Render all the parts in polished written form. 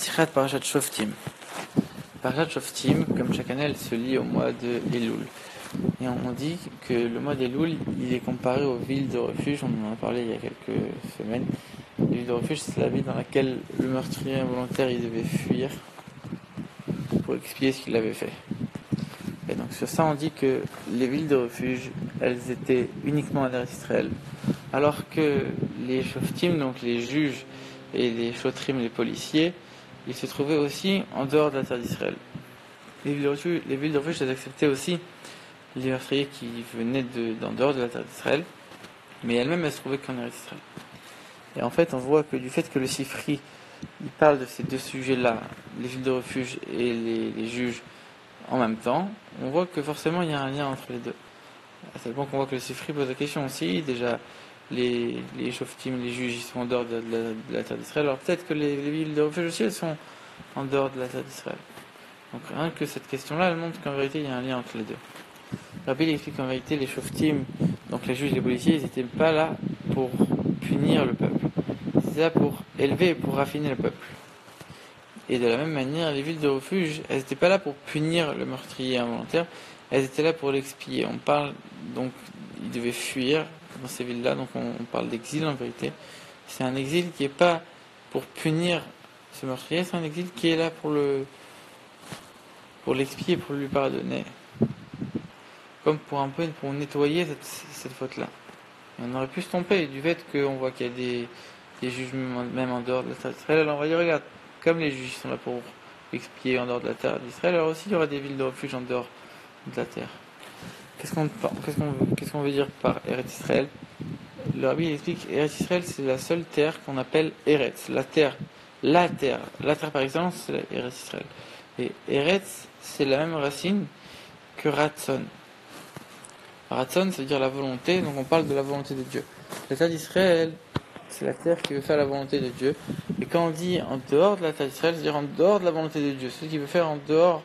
Sichat Parashat Shoftim. Parashat Shoftim, comme chaque année, elle se lit au mois de Elul. Et on dit que le mois d'Elul, il est comparé aux villes de refuge. On en a parlé il y a quelques semaines. Les villes de refuge, c'est la ville dans laquelle le meurtrier involontaire il devait fuir pour expier ce qu'il avait fait. Et donc sur ça, on dit que les villes de refuge, elles étaient uniquement en Eretz Israël, alors que les Shoftim, donc les juges et les Shotrim, les policiers, ils se trouvaient aussi en dehors de la terre d'Israël. Les villes de refuge, elles acceptaient aussi les meurtriers qui venaient d'en dehors de la terre d'Israël, mais elles-mêmes, elles se trouvaient qu'en Eretz Israël. Et en fait, on voit que du fait que le Sifri, il parle de ces deux sujets-là, les villes de refuge et les juges, en même temps, on voit que forcément il y a un lien entre les deux. À tel point qu'on voit que le Sifri pose la question aussi, déjà les Shoftim, les juges, ils sont en dehors de la terre d'Israël, alors peut-être que les villes de refuge aussi, elles sont en dehors de la terre d'Israël. Donc rien que cette question-là, elle montre qu'en vérité il y a un lien entre les deux. Rabbi explique qu'en vérité les Shoftim, donc les juges et les policiers, ils n'étaient pas là pour punir le peuple, ils étaient là pour élever et pour raffiner le peuple. Et de la même manière, les villes de refuge, elles n'étaient pas là pour punir le meurtrier involontaire, elles étaient là pour l'expier. On parle, donc, ils devaient fuir dans ces villes-là, donc on parle d'exil en vérité. C'est un exil qui n'est pas pour punir ce meurtrier, c'est un exil qui est là pour l'expier, pour lui pardonner. Comme pour nettoyer cette faute-là. Et on aurait pu se tromper du fait qu'on voit qu'il y a des juges même en dehors de la terre d'Israël. Alors on va dire, regarde, comme les juges sont là pour expier en dehors de la terre d'Israël, alors aussi il y aura des villes de refuge en dehors de la terre. Qu'est-ce qu'on veut dire par Eretz Israël? Le Rabbi explique Eretz Israël, c'est la seule terre qu'on appelle Eretz, la terre par excellence, c'est Eretz Israël. Et Eretz, c'est la même racine que Ratzon. Ratzon, c'est-à-dire la volonté, donc on parle de la volonté de Dieu. La terre d'Israël, c'est la terre qui veut faire la volonté de Dieu. Et quand on dit en dehors de la terre d'Israël, c'est-à-dire en dehors de la volonté de Dieu, ce qui veut faire en dehors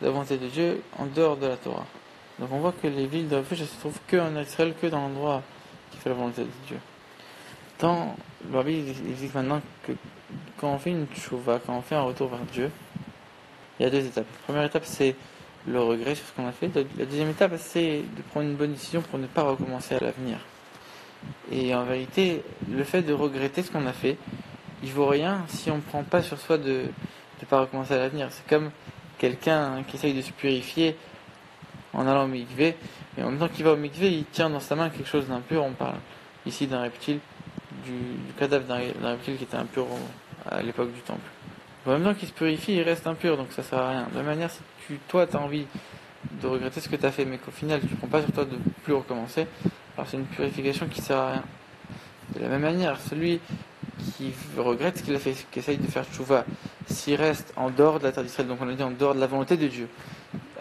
de la volonté de Dieu, en dehors de la Torah. Donc on voit que les villes de refuge, elles se trouvent que en Israël, que dans l'endroit qui fait la volonté de Dieu. Le Rabbi explique maintenant que quand on fait une tchouva, quand on fait un retour vers Dieu, il y a deux étapes. La première étape, c'est le regret sur ce qu'on a fait. La deuxième étape, c'est de prendre une bonne décision pour ne pas recommencer à l'avenir. Et en vérité, le fait de regretter ce qu'on a fait, il vaut rien si on ne prend pas sur soi de ne pas recommencer à l'avenir. C'est comme quelqu'un qui essaye de se purifier en allant au mikvé, et en même temps qu'il va au mikvé, il tient dans sa main quelque chose d'impur. On parle ici d'un reptile, du cadavre d'un reptile qui était impur à l'époque du temple. En même temps qu'il se purifie, il reste impur, donc ça sert à rien. De la même manière, si toi tu as envie de regretter ce que tu as fait, mais qu'au final tu ne prends pas sur toi de plus recommencer, alors c'est une purification qui sert à rien. De la même manière, celui qui regrette ce qu'il a fait, qui essaye de faire tchouva, s'il reste en dehors de la terre d'Israël, donc on a dit en dehors de la volonté de Dieu,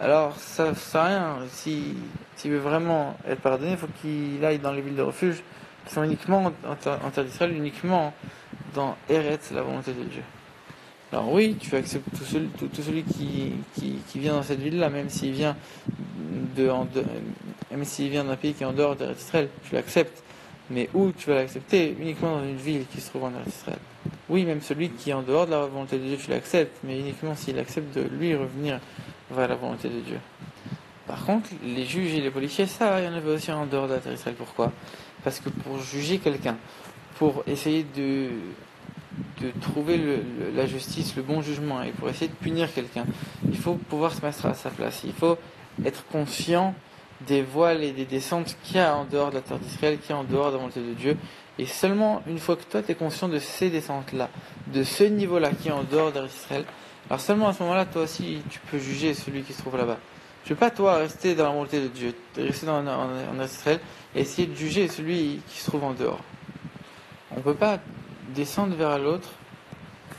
alors ça sert à rien. S'il veut vraiment être pardonné, il faut qu'il aille dans les villes de refuge qui sont uniquement en terre d'Israël, uniquement dans Eretz, la volonté de Dieu. Alors oui, tu acceptes tout celui qui vient dans cette ville-là, même s'il vient d'un pays qui est en dehors d'Eretz Israël, tu l'acceptes. Mais où tu vas l'accepter? Uniquement dans une ville qui se trouve en Eretz Israël. Oui, même celui qui est en dehors de la volonté de Dieu, tu l'acceptes, mais uniquement s'il accepte de lui revenir vers la volonté de Dieu. Par contre, les juges et les policiers, ça, il y en avait aussi en dehors de la terre d'Israël. Pourquoi? Parce que pour juger quelqu'un, pour essayer de trouver la justice, le bon jugement, et pour essayer de punir quelqu'un, il faut pouvoir se mettre à sa place. Il faut être conscient des voiles et des descentes qu'il y a en dehors de la terre d'Israël, qu'il y a en dehors de la volonté de Dieu. Et seulement une fois que toi tu es conscient de ces descentes-là, de ce niveau-là qui est en dehors d'Israël, alors seulement à ce moment-là, toi aussi, tu peux juger celui qui se trouve là-bas. Tu ne veux pas, toi, rester dans la volonté de Dieu, rester en Israël, et essayer de juger celui qui se trouve en dehors. On ne peut pas descendre vers l'autre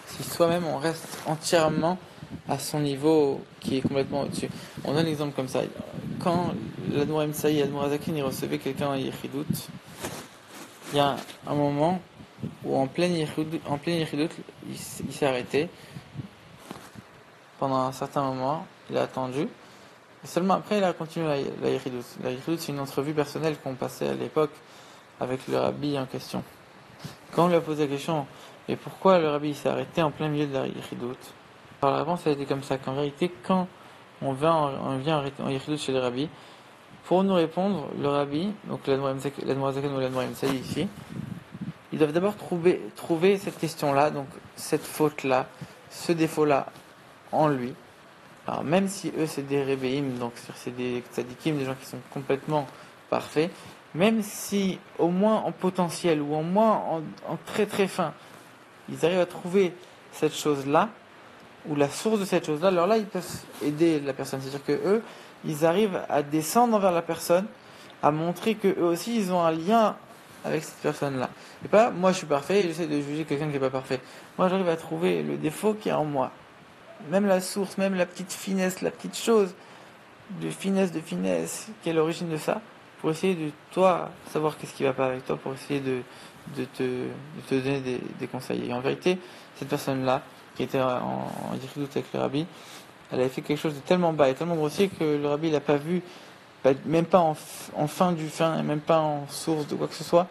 si soi-même on reste entièrement à son niveau qui est complètement au-dessus. On donne un exemple comme ça. Quand l'Admour Emsaï et l'Admour Azakin ils recevaient quelqu'un en Yechidout, il y a un moment où en plein Yechidout, il s'est arrêté pendant un certain moment, il a attendu, et seulement après il a continué la Yechidout. La Yechidout, c'est une entrevue personnelle qu'on passait à l'époque avec le rabbi en question. Quand on lui a posé la question, Et pourquoi le rabbi s'est arrêté en plein milieu de la Yichidut? Alors avant ça a été comme ça, qu'en vérité quand on vient arrêter en Yichidut chez les rabbis, pour nous répondre, le rabbi, donc l'Admorazaken ou l'Admorim Saï ici, ils doivent d'abord trouver cette question-là, donc cette faute-là, ce défaut-là en lui. Alors même si eux c'est des rébéim, donc c'est des tzadikim, des gens qui sont complètement parfaits, même si au moins en potentiel ou au moins en très très fin, ils arrivent à trouver cette chose-là, ou la source de cette chose-là, alors là ils peuvent aider la personne. C'est-à-dire que eux, ils arrivent à descendre envers la personne, à montrer que eux aussi ils ont un lien avec cette personne-là. Et pas moi je suis parfait et j'essaie de juger quelqu'un qui n'est pas parfait. Moi j'arrive à trouver le défaut qui est en moi. Même la source, même la petite finesse, la petite chose de finesse qui est l'origine de ça, pour essayer de toi savoir qu'est-ce qui va pas avec toi, pour essayer de te donner des conseils. Et en vérité, cette personne-là, qui était en difficulté avec le rabbi, elle avait fait quelque chose de tellement bas et tellement grossier que le rabbi l'a pas vu, même pas en fin du fin, et même pas en source de quoi que ce soit.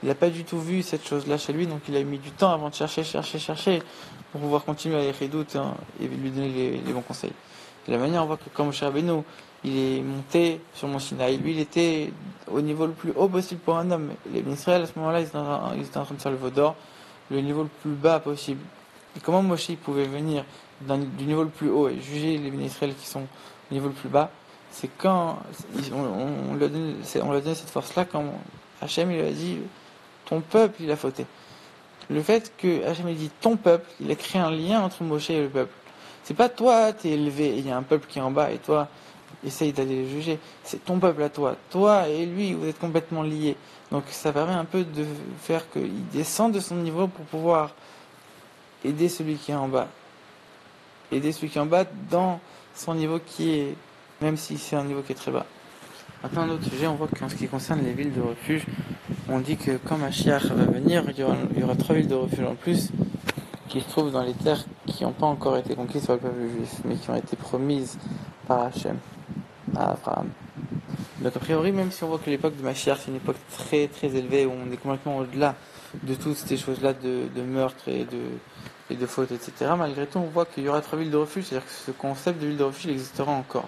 Il n'a pas du tout vu cette chose-là chez lui, donc il a mis du temps avant de chercher, pour pouvoir continuer à les doutes et lui donner les bons conseils. De la manière, on voit que comme Moshe Rabbeinu, il est monté sur Mont Sinaï, lui il était au niveau le plus haut possible pour un homme. Les Israël à ce moment-là, ils étaient en train de faire le veau d'or, le niveau le plus bas possible. Et comment Moshe pouvait venir du niveau le plus haut et juger les Israël qui sont au niveau le plus bas? C'est quand on lui a donné cette force-là, quand Hachem il lui a dit ton peuple il a fauté. Le fait que Hachem il dit ton peuple, il a créé un lien entre Moshe et le peuple. C'est pas toi t'es élevé et il y a un peuple qui est en bas et toi essaye d'aller le juger. C'est ton peuple à toi. Toi et lui vous êtes complètement liés. Donc ça permet un peu de faire qu'il descende de son niveau pour pouvoir aider celui qui est en bas. Aider celui qui est en bas dans son niveau qui est, même si c'est un niveau qui est très bas. Maintenant, un autre sujet, on voit qu'en ce qui concerne les villes de refuge, on dit que quand Mashiach va venir, il y aura 3 villes de refuge en plus qui se trouvent dans les terres qui n'ont pas encore été conquises par le peuple juif, mais qui ont été promises par Hachem à Abraham. Donc a priori, même si on voit que l'époque de Mashiach c'est une époque très très élevée, où on est complètement au-delà de toutes ces choses-là de meurtre et de fautes, etc., malgré tout, on voit qu'il y aura 3 villes de refuge, c'est-à-dire que ce concept de ville de refuge il existera encore.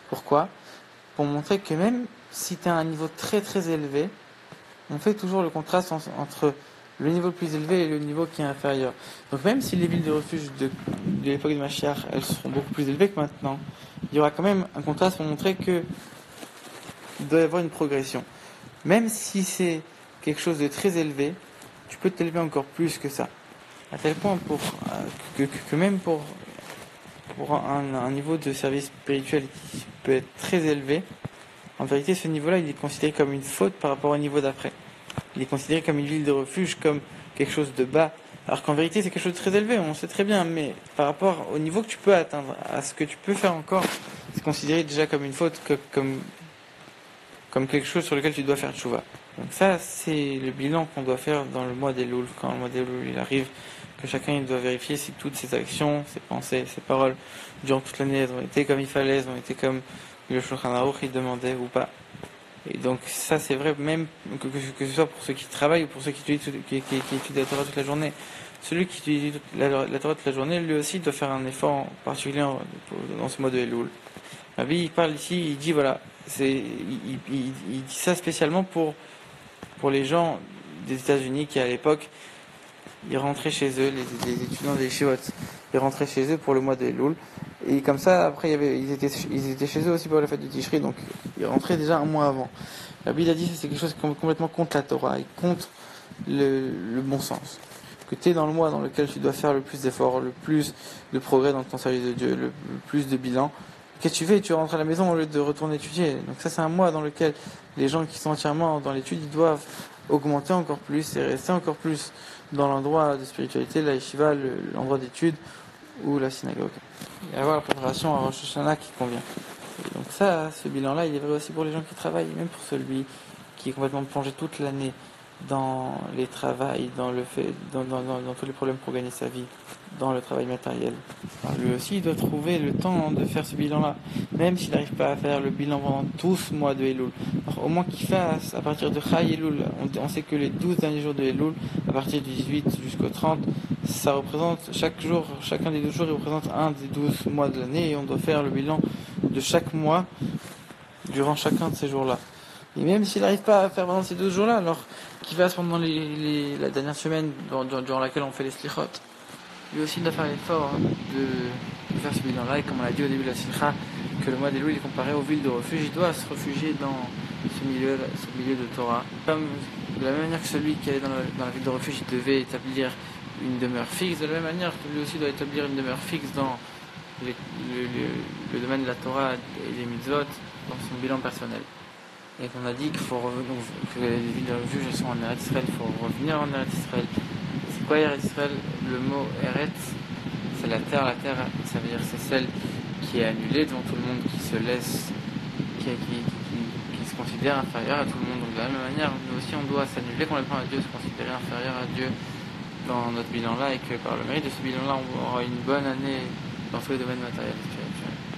Pourquoi ? Pour montrer que même si tu as un niveau très très élevé, on fait toujours le contraste entre le niveau le plus élevé et le niveau qui est inférieur. Donc même si les villes de refuge de l'époque de Mashiach, elles seront beaucoup plus élevées que maintenant, il y aura quand même un contraste pour montrer que il doit y avoir une progression. Même si c'est quelque chose de très élevé, tu peux t'élever encore plus que ça. À tel point que même pour un niveau de service spirituel qui peut être très élevé, en vérité ce niveau-là il est considéré comme une faute par rapport au niveau d'après. Il est considéré comme une ville de refuge, comme quelque chose de bas, alors qu'en vérité c'est quelque chose de très élevé, on sait très bien, mais par rapport au niveau que tu peux atteindre, à ce que tu peux faire encore, c'est considéré déjà comme une faute, comme quelque chose sur lequel tu dois faire tchouva. Donc ça c'est le bilan qu'on doit faire dans le mois d'Elul, quand le mois d'Elul il arrive, que chacun il doit vérifier si toutes ses actions, ses pensées, ses paroles durant toute l'année elles ont été comme il fallait, elles ont été comme le Shulchan Aruch il demandait ou pas. Et donc ça c'est vrai même que ce soit pour ceux qui travaillent ou pour ceux qui étudient la Torah toute la journée. Celui qui étudie la Torah toute la journée, lui aussi doit faire un effort particulier dans ce mois de Elul. Rabbi il parle ici, il dit voilà, il dit ça spécialement pour les gens des États-Unis qui à l'époque ils rentraient chez eux, les étudiants des Yeshivot, ils rentraient chez eux pour le mois de Elul. Et comme ça, après, ils étaient chez eux aussi pour la fête de Tishri, donc ils rentraient déjà un mois avant. La Bible a dit que c'est quelque chose qui est complètement contre la Torah et contre le bon sens. Que tu es dans le mois dans lequel tu dois faire le plus d'efforts, le plus de progrès dans ton service de Dieu, le plus de bilan. Qu'est-ce que tu fais ? Tu rentres à la maison au lieu de retourner étudier. Donc ça, c'est un mois dans lequel les gens qui sont entièrement dans l'étude, ils doivent augmenter encore plus et rester encore plus dans l'endroit de spiritualité, la yeshiva, l'endroit d'étude ou la synagogue. Et avoir la préparation à Rosh Hashanah qui convient. Et donc ça, ce bilan-là, il est vrai aussi pour les gens qui travaillent, même pour celui qui est complètement plongé toute l'année dans les travails, dans le fait, dans tous les problèmes pour gagner sa vie, dans le travail matériel. Alors, lui aussi, il doit trouver le temps de faire ce bilan-là, même s'il n'arrive pas à faire le bilan pendant 12 mois de Elul. Alors, au moins qu'il fasse à partir de Chai Elul. On sait que les 12 derniers jours de Elul, à partir du 18 jusqu'au 30, ça représente chaque jour, chacun des 12 jours, il représente un des 12 mois de l'année, et on doit faire le bilan de chaque mois durant chacun de ces jours-là. Et même s'il n'arrive pas à faire pendant ces 12 jours-là, alors qu'il fasse pendant la dernière semaine durant laquelle on fait les slichot, lui aussi doit faire l'effort de faire ce bilan-là. Et comme on l'a dit au début de la slicha, que le mois d'Elul est comparé aux villes de refuge, il doit se réfugier dans ce milieu de Torah. Comme de la même manière que celui qui est dans la ville de refuge, il devait établir une demeure fixe, de la même manière que lui aussi doit établir une demeure fixe dans le domaine de la Torah et des mitzvot, dans son bilan personnel. Et qu'on a dit qu'il faut que les villes de refuge sont en Eretz Israël, il faut revenir en Eretz Israël. C'est quoi Eretz Israël? Le mot Eretz, c'est la terre, ça veut dire c'est celle qui est annulée devant tout le monde, qui se laisse, qui se considère inférieur à tout le monde. Donc de la même manière, nous aussi on doit s'annuler complètement à Dieu, se considérer inférieur à Dieu dans notre bilan-là, et que par le mérite de ce bilan-là, on aura une bonne année dans tous les domaines matériels et spirituels.